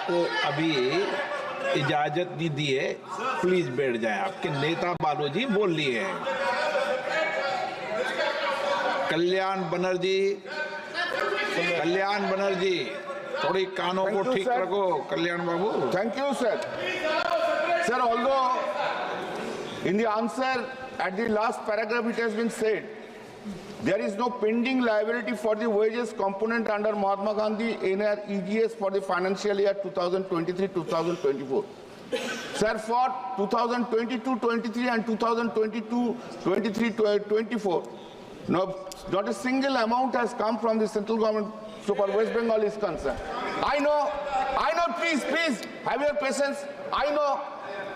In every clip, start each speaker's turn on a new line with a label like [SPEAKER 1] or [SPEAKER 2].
[SPEAKER 1] आपको अभी इजाजत नहीं दी है, प्लीज बैठ जाए। आपके नेता बालूजी बोल लिए हैं। कल्याण बनर्जी थोड़ी कानों को ठीक रखो। कल्याण बाबू।
[SPEAKER 2] Thank you, sir. Sir, although in the answer at the last paragraph it has been said there is no pending liability for the wages component under Mahatma Gandhi NREGS for the financial year 2023-2024. Sir, for 2022-23 and 2022-23-24, not a single amount has come from the central government so far West Bengal is concerned. I know, please, have your patience. I know,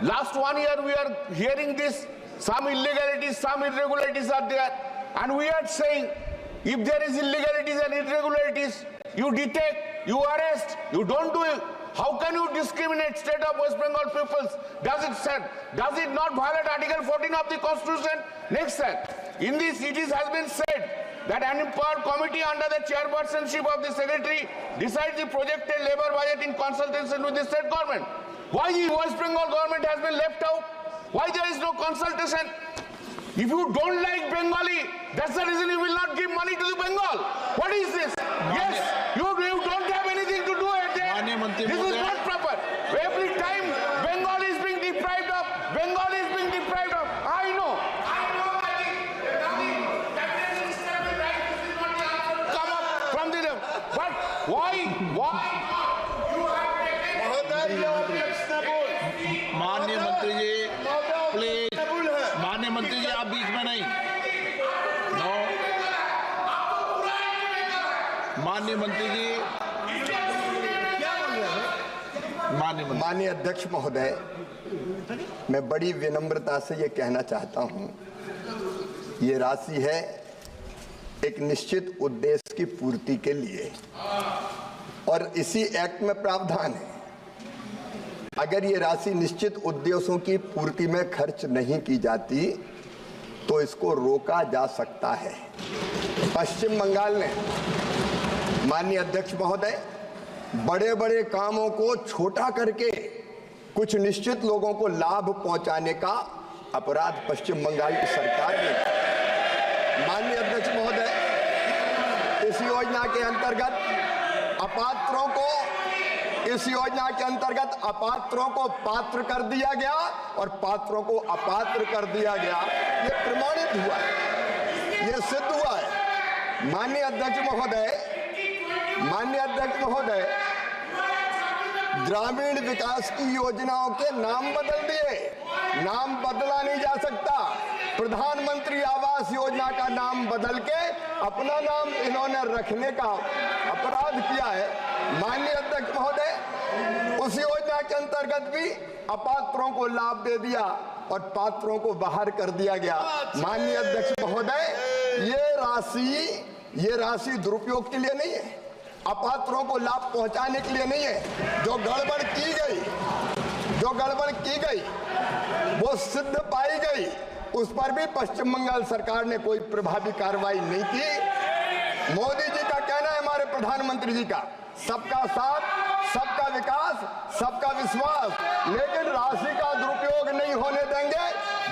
[SPEAKER 2] last 1 year we are hearing this, some illegalities, some irregularities are there. And we are saying, if there is illegalities and irregularities, you detect, you arrest, you don't do it. How can you discriminate state of West Bengal peoples? Does it not violate Article 14 of the Constitution? Next, sir, in this it has been said that an empowered committee under the chairpersonship of the secretary decides the projected labor budget in consultation with the state government. Why the West Bengal government has been left out? Why there is no consultation? If you don't like Bengali, that's the reason you will not give money to the Bengal. What is this? Yes, you don't have anything to do at there. This is not proper. Every time Bengal is being deprived of, I know. Come up from the but why?
[SPEAKER 1] माननीय मंत्री जी please. माननीय मंत्री जी आप बीच में नहीं। No, माननीय मंत्री जी।
[SPEAKER 3] माननीय अध्यक्ष महोदय, मैं बड़ी विनम्रता से ये कहना चाहता हूं, ये राशि है एक निश्चित उद्देश्य की पूर्ति के लिए और इसी एक्ट में प्रावधान है। अगर ये राशि निश्चित उद्देश्यों की पूर्ति में खर्च नहीं की जाती तो इसको रोका जा सकता है। पश्चिम बंगाल ने, माननीय अध्यक्ष महोदय, बड़े बड़े कामों को छोटा करके कुछ निश्चित लोगों को लाभ पहुंचाने का अपराध पश्चिम बंगाल की सरकार ने। माननीय अध्यक्ष महोदय, इस योजना के अंतर्गत अपात्रों को पात्र कर दिया गया और पात्रों को अपात्र कर दिया गया। ये प्रमाणित हुआ है, ये सिद्ध हुआ है। माननीय अध्यक्ष महोदय, ग्रामीण विकास की योजनाओं के नाम बदल दिए। नाम बदला नहीं जा सकता। प्रधानमंत्री आवास योजना का नाम बदल के अपना नाम इन्होंने रखने का अपराध किया है। माननीय अध्यक्ष महोदय, उस योजना के अंतर्गत भी अपात्रों को लाभ दे दिया और पात्रों को बाहर कर दिया गया। माननीय अध्यक्ष महोदय, ये राशि दुरुपयोग के लिए नहीं है, अपात्रों को लाभ पहुंचाने के लिए नहीं है। जो गड़बड़ की गई वो सिद्ध पाई गई, उस पर भी पश्चिम बंगाल सरकार ने कोई प्रभावी कार्रवाई नहीं की। मोदी जी का कहना है, हमारे प्रधानमंत्री जी का, सबका साथ, सबका विकास, सबका विश्वास, लेकिन राशि का दुरुपयोग नहीं होने देंगे।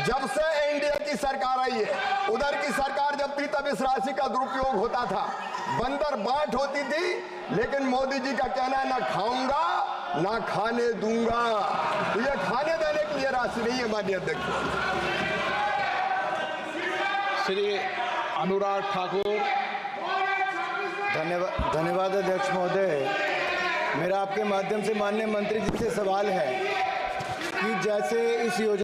[SPEAKER 3] जब से एनडीए की सरकार आई है, उधर की सरकार जब थी तब इस राशि का दुरुपयोग होता था, बंदर बांट होती थी। लेकिन मोदी जी का कहना है, ना खाऊंगा ना खाने दूंगा। तो ये खाने देने के लिए राशि नहीं है। माननीय अध्यक्ष
[SPEAKER 1] श्री अनुराग ठाकुर।
[SPEAKER 4] धन्यवाद अध्यक्ष महोदय। मेरा आपके माध्यम से माननीय मंत्री जी से सवाल है कि जैसे इस योजना